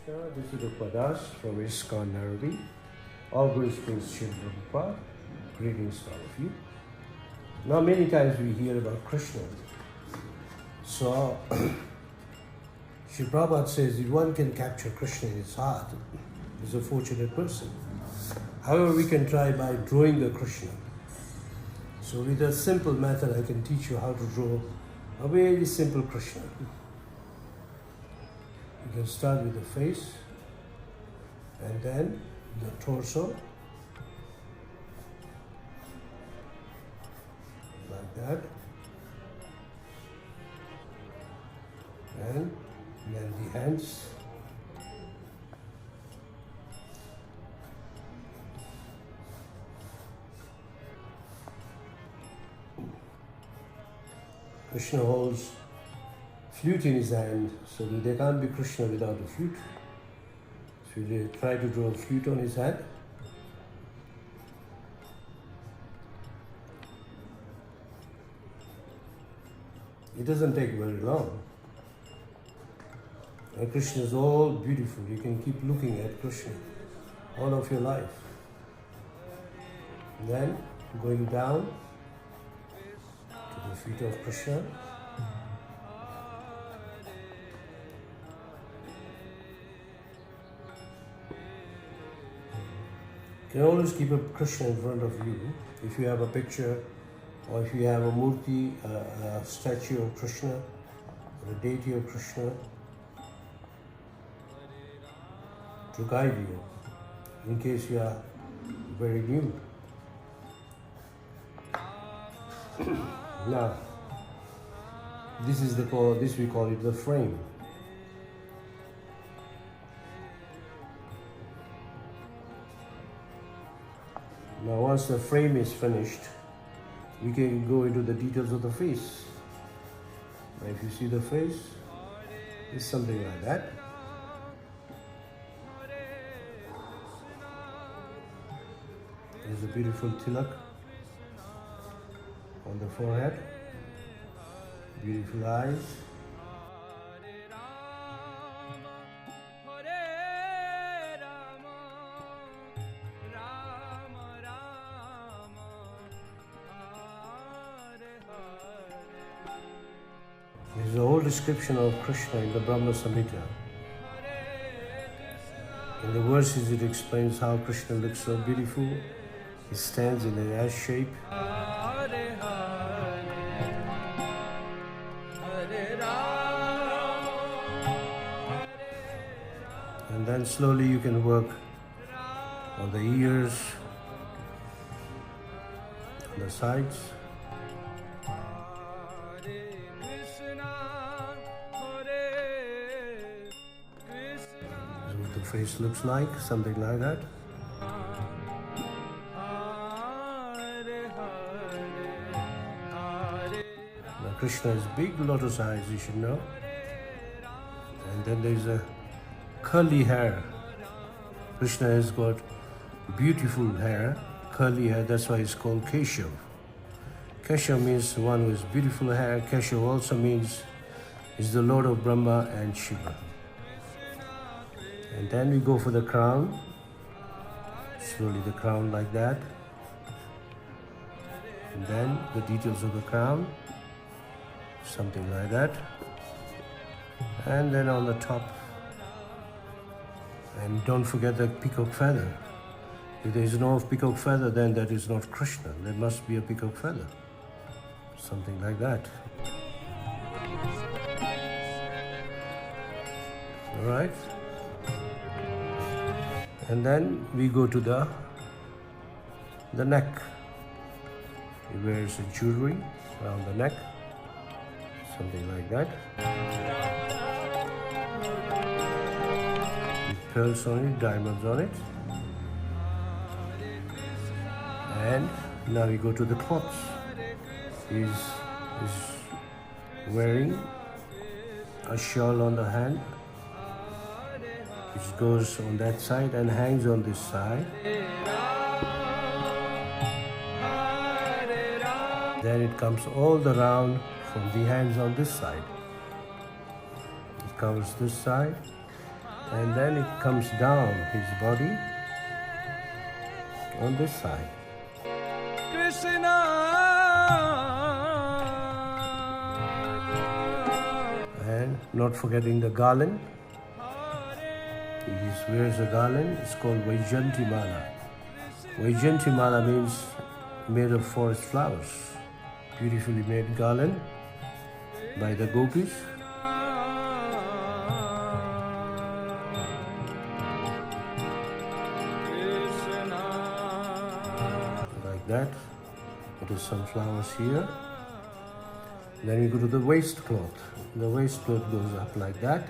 Krishna, this is Upadas from ISKCON Nairobi. All good spirits, children of Prabhupada. Greetings to all of you. Now, many times we hear about Krishna. So, Sri Prabhupada says if one can capture Krishna in his heart, is a fortunate person. However, we can try by drawing the Krishna. So, with a simple method, I can teach you how to draw a very simple Krishna. You can start with the face and then the torso, like that, and then the hands, Krishna holds flute in his hand, so there can't be Krishna without a flute. So we try to draw a flute on his hand. It doesn't take very long. And Krishna is all beautiful. You can keep looking at Krishna all of your life. And then going down to the feet of Krishna. You can always keep a Krishna in front of you. If you have a picture or if you have a murti, a statue of Krishna, or a deity of Krishna, to guide you in case you are very new. Now, this we call it the frame. Now, once the frame is finished, we can go into the details of the face. Now, if you see the face, it's something like that. There's a beautiful tilak on the forehead, beautiful eyes. There's a whole description of Krishna in the Brahma Samhita. In the verses it explains how Krishna looks so beautiful. He stands in an S shape. And then slowly you can work on the ears, on the sides. The face looks like, something like that. Now Krishna has big lotus eyes, you should know. And then there is a curly hair. Krishna has got beautiful hair, curly hair, that's why it's called Keshav. Keshav means one with beautiful hair. Keshav also means is the Lord of Brahma and Shiva. And then we go for the crown, slowly the crown like that. And then the details of the crown, something like that. And then on the top, and don't forget the peacock feather. If there is no peacock feather, then that is not Krishna. There must be a peacock feather, something like that. All right. And then we go to the neck. He wears a jewelry around the neck, something like that. With pearls on it, diamonds on it. And now we go to the clothes. He's wearing a shawl on the hand, which goes on that side and hangs on this side. Then it comes all the round from the hands on this side. It covers this side and then it comes down his body on this side. Krishna, and not forgetting the garland. He wears a garland. It's called Vaijanti Mala. Vaijanti Mala means made of forest flowers. Beautifully made garland by the gopis. Like that. It is some flowers here. Then you go to the waistcloth. The waistcloth goes up like that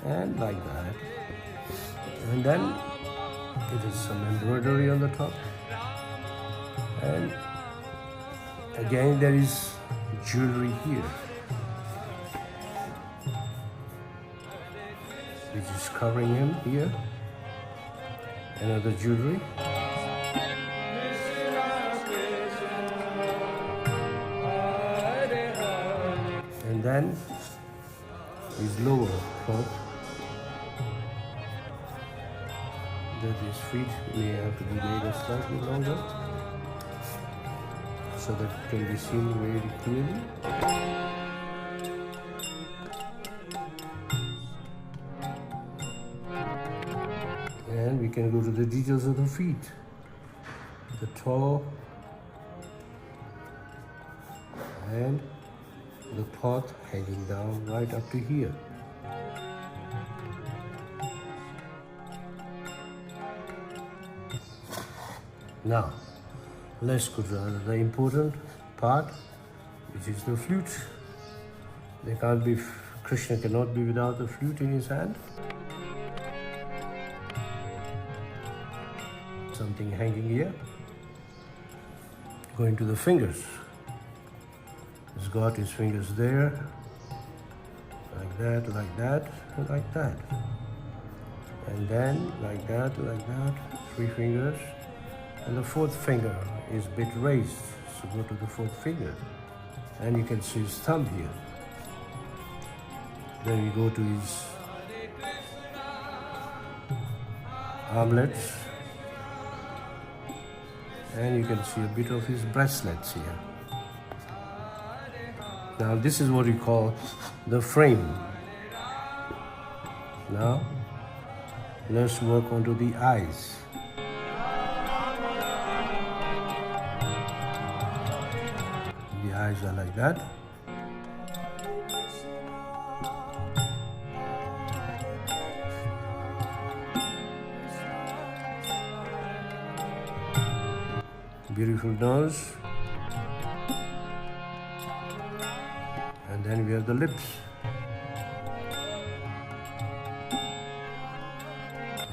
and like that. And then it is some embroidery on the top. And again there is jewelry here, which is covering him here. Another jewelry. And then his lower cloth, that his feet may have to be made slightly longer so that it can be seen very clearly. And we can go to the details of the feet. The toe and the cloth hanging down right up to here. Now, let's go to the important part, which is the flute. Krishna cannot be without the flute in his hand. Something hanging here. Going to the fingers. He's got his fingers there, like that, like that, and like that. And then like that, 3 fingers. And the 4th finger is a bit raised, so go to the 4th finger. And you can see his thumb here. Then we go to his armlets. And you can see a bit of his bracelets here. Now this is what we call the frame. Now let's work onto the eyes. The eyes are like that. Beautiful nose. And then we have the lips.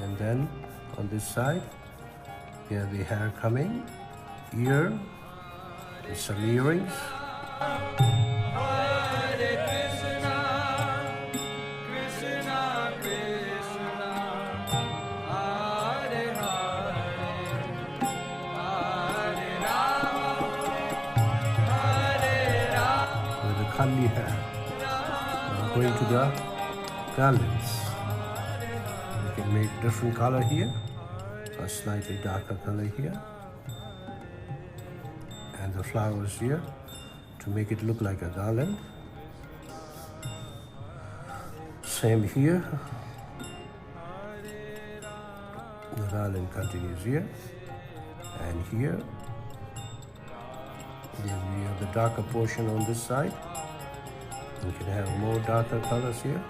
And then on this side, we have the hair coming, ear, with some earrings. Curly hair. Now going to the garlands. We can make different color here, a slightly darker color here, and the flowers here to make it look like a garland. Same here. The garland continues here and here. Then we have the darker portion on this side. We can have more darker colors here.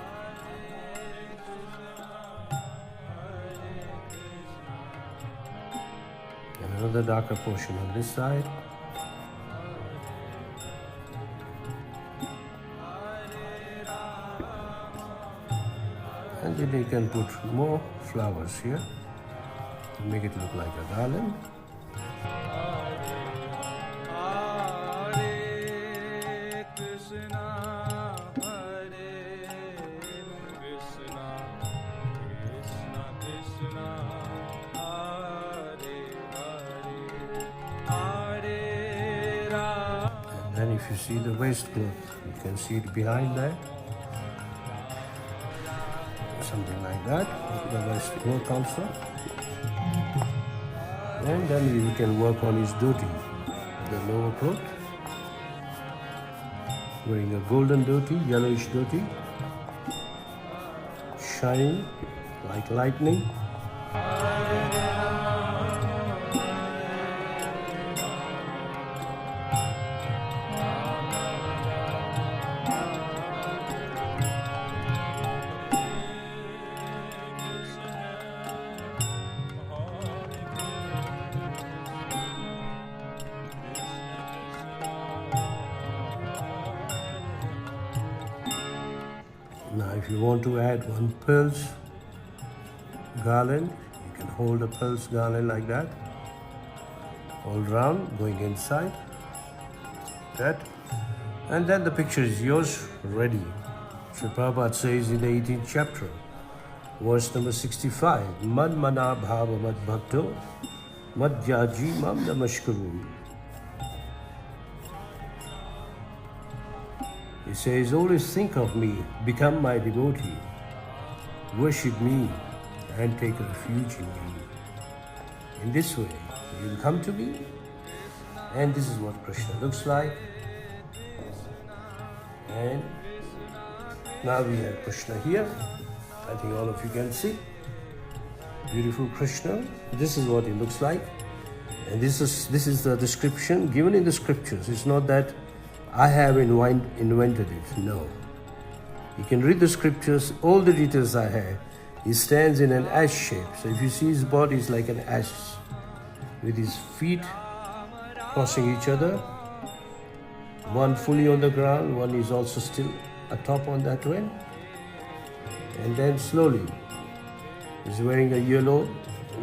And another darker portion on this side. And then you can put more flowers here to make it look like a garland. And if you see the waistcloth, you can see it behind that. something like that, otherwise work also. And then we can work on his dhoti, the lower cloth, wearing a golden dhoti, yellowish dhoti, shining like lightning. Now if you want to add one pearls garland, you can hold a pearls garland like that, all round, going inside, that, and then the picture is yours, ready. Sri Prabhupada says in the 18th chapter, verse number 65, Mad mana bhava mad bhakto, mad yaji mam namashkuru. He says, always think of me, become my devotee, worship me and take refuge in me. In this way, you will come to me, and this is what Krishna looks like. And now we have Krishna here. I think all of you can see. Beautiful Krishna. This is what he looks like. And this is the description given in the scriptures. It's not that I have invented it. No. You can read the scriptures, all the details I have. He stands in an ash shape. So if you see his body is like an ash, with his feet crossing each other. One fully on the ground, one is also still atop on that way. And then slowly, he's wearing a yellow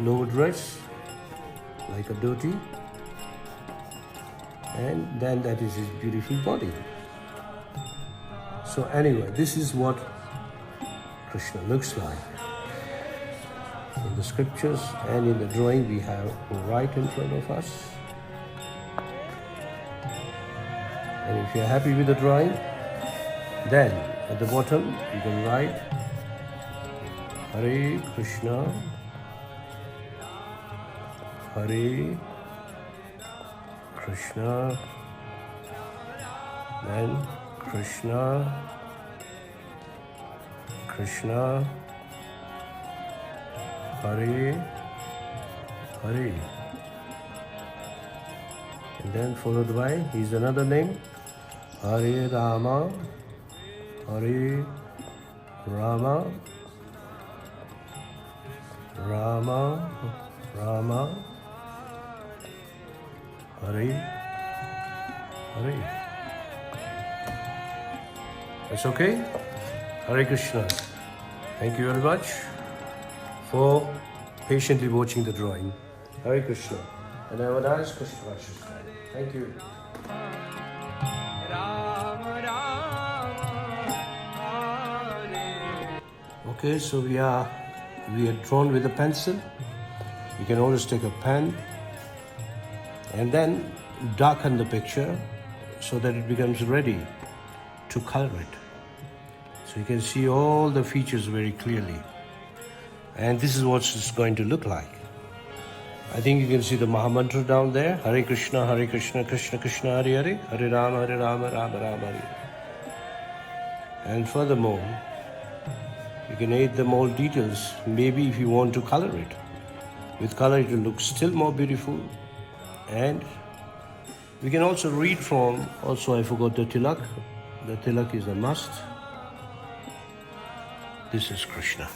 lower dress, like a dhoti. And then that is his beautiful body. So anyway, this is what Krishna looks like. In the scriptures and in the drawing we have right in front of us. And if you're happy with the drawing, then at the bottom you can write Hare Krishna, Hare Krishna, then Krishna, Krishna, Hare, Hare. And then followed by his another name, Hare Rama, Hare Rama, Rama, Rama, Hare, Hare. That's okay? Hare Krishna. Thank you very much for patiently watching the drawing. Hare Krishna. And have a nice Krishna consciousness. Thank you. Okay, so we are drawn with a pencil. You can always take a pen and then darken the picture so that it becomes ready to color it. So you can see all the features very clearly. And this is what it's going to look like. I think you can see the Mahamantra down there. Hare Krishna, Krishna Krishna, Hare Hare, Hare Rama, Rama Rama, Hare. And furthermore, you can add the more details, maybe if you want to color it. With color it will look still more beautiful. And we can also read from, also I forgot the tilak. The tilak is a must. This is Krishna.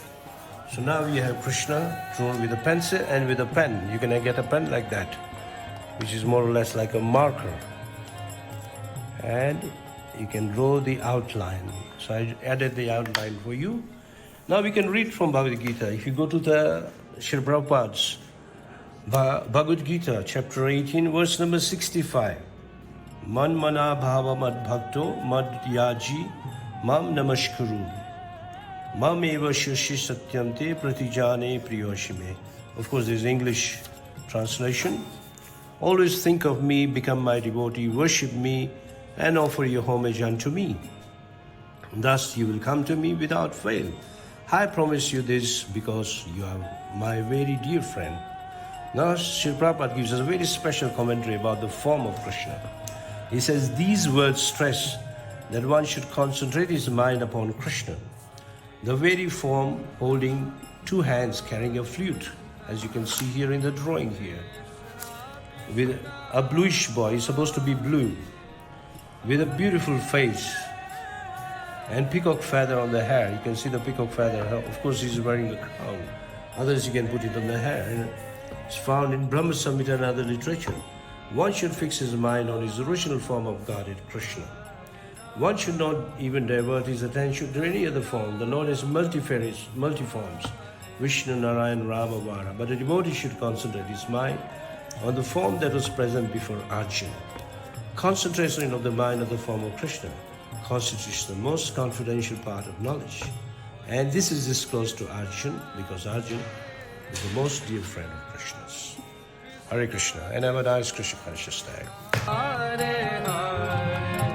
So now we have Krishna drawn with a pencil and with a pen. You can get a pen like that, which is more or less like a marker. And you can draw the outline. So I added the outline for you. Now we can read from Bhagavad Gita. If you go to the Sri Prabhupada's Bhagavad Gita, chapter 18, verse number 65. Man mana bhava mad bhakto mad yaji mam namashkuru. Mam eva shashi satyam te pratijane priyoshime. Of course, there's English translation. Always think of me, become my devotee, worship me, and offer your homage unto me. Thus you will come to me without fail. I promise you this because you are my very dear friend. Now, Srila Prabhupada gives us a very special commentary about the form of Krishna. He says these words stress that one should concentrate his mind upon Krishna, the very form holding two hands carrying a flute, as you can see here in the drawing here, with a bluish boy, he's supposed to be blue, with a beautiful face and peacock feather on the hair. You can see the peacock feather. Of course, he's wearing a crown. Others you can put it on the hair. And it's found in Brahma Samhita and other literature. One should fix his mind on his original form of Godhead, Krishna. One should not even divert his attention to any other form. The Lord has multiforms, Vishnu, Narayan, Rama, Vara. But a devotee should concentrate his mind on the form that was present before Arjuna. Concentration of the mind on the form of Krishna constitutes the most confidential part of knowledge. And this is disclosed to Arjuna because Arjuna is the most dear friend of Krishna's. Hare Krishna, and have a nice Krishna conscious day. Hare Hare